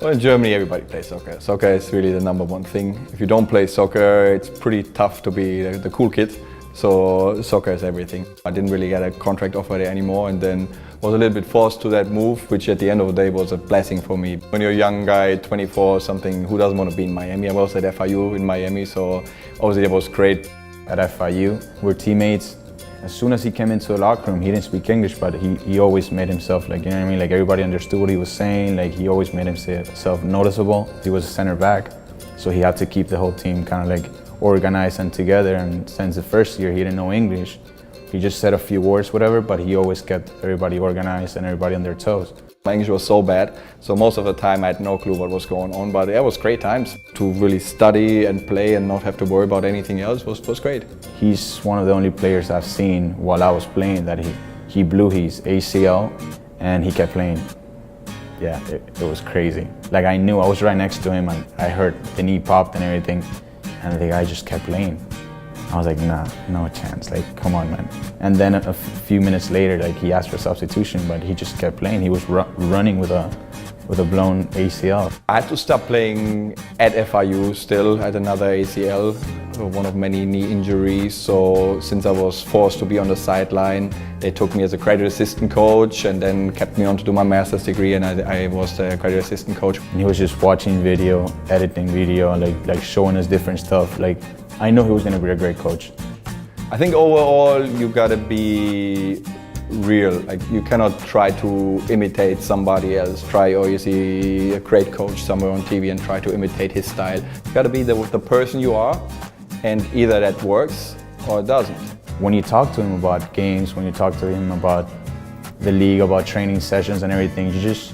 Well, in Germany, everybody plays soccer. Soccer is really the #1 thing. If you don't play soccer, it's pretty tough to be the cool kid. So soccer is everything. I didn't really get a contract offer there anymore, and then was a little bit forced to that move, which at the end of the day was a blessing for me. When you're a young guy, 24 or something, who doesn't want to be in Miami? I was at FIU in Miami, so obviously it was great. At FIU, we're teammates. As soon as he came into the locker room, he didn't speak English, but he always made himself, like, you know what I mean? Like, everybody understood what he was saying. Like, he always made himself noticeable. He was a center back, so he had to keep the whole team kind of like organized and together. And since the first year, he didn't know English. He just said a few words, whatever, but he always kept everybody organized and everybody on their toes. My English was so bad, so most of the time I had no clue what was going on, but it was great times. To really study and play and not have to worry about anything else was great. He's one of the only players I've seen while I was playing that he blew his ACL and he kept playing. Yeah, it was crazy. Like, I knew, I was right next to him and I heard the knee popped and everything, and the guy just kept playing. I was like, nah, no chance, like, come on, man. And then a few minutes later, like, he asked for substitution, but he just kept playing. He was running with a blown ACL. I had to stop playing at FIU still, at another ACL, one of many knee injuries. So since I was forced to be on the sideline, they took me as a graduate assistant coach and then kept me on to do my master's degree, and I was the graduate assistant coach. And he was just watching video, editing video, like showing us different stuff. Like, I know he was gonna be a great coach. I think overall you gotta be real. Like, you cannot try to imitate somebody else. Or you see a great coach somewhere on TV and try to imitate his style. You gotta be the person you are, and either that works or it doesn't. When you talk to him about games, when you talk to him about the league, about training sessions and everything, you just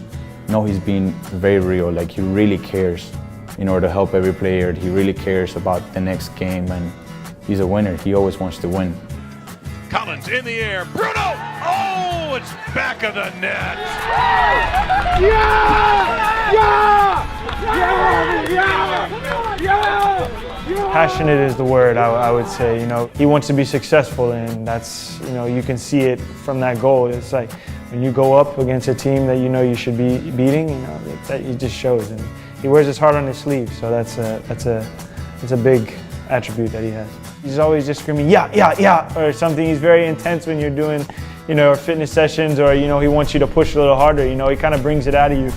know he's being very real. Like, he really cares in order to help every player. He really cares about the next game, and he's a winner. He always wants to win. Collins in the air, Bruno! Oh, it's back of the net! Yeah! Yeah! Yeah! Yeah! Yeah! Passionate is the word, I would say. You know, he wants to be successful, and that's, you know, you can see it from that goal. It's like when you go up against a team that you know you should be beating, you know, that it just shows. And he wears his heart on his sleeve, so that's a big attribute that he has. He's always just screaming, yeah, yeah, yeah, or something. He's very intense when you're doing, you know, fitness sessions, or, you know, he wants you to push a little harder. You know, he kind of brings it out of you.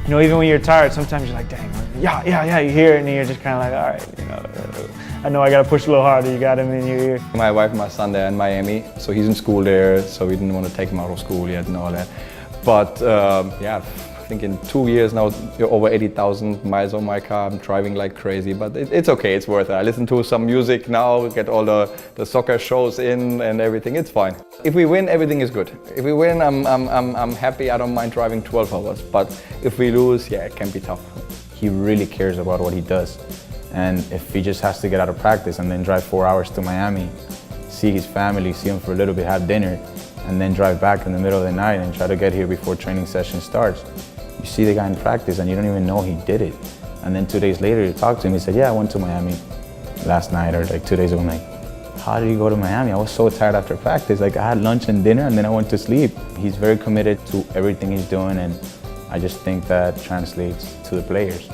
You know, even when you're tired, sometimes you're like, dang, yeah, yeah, yeah, you hear it, and you're just kind of like, all right, you know, I know I got to push a little harder. You got him in your ear. My wife and my son, they're in Miami, so he's in school there, so we didn't want to take him out of school yet and all that. But yeah, I think in 2 years now, you're over 80,000 miles on my car. I'm driving like crazy, but it's okay, it's worth it. I listen to some music now, get all the soccer shows in and everything, it's fine. If we win, everything is good. If we win, I'm happy, I don't mind driving 12 hours. But if we lose, yeah, it can be tough. He really cares about what he does. And if he just has to get out of practice and then drive 4 hours to Miami, see his family, see him for a little bit, have dinner, and then drive back in the middle of the night and try to get here before training session starts, you see the guy in practice and you don't even know he did it. And then 2 days later you talk to him, he said, yeah, I went to Miami last night, or like 2 days ago. I'm like, how did you go to Miami? I was so tired after practice. Like, I had lunch and dinner and then I went to sleep. He's very committed to everything he's doing, and I just think that translates to the players.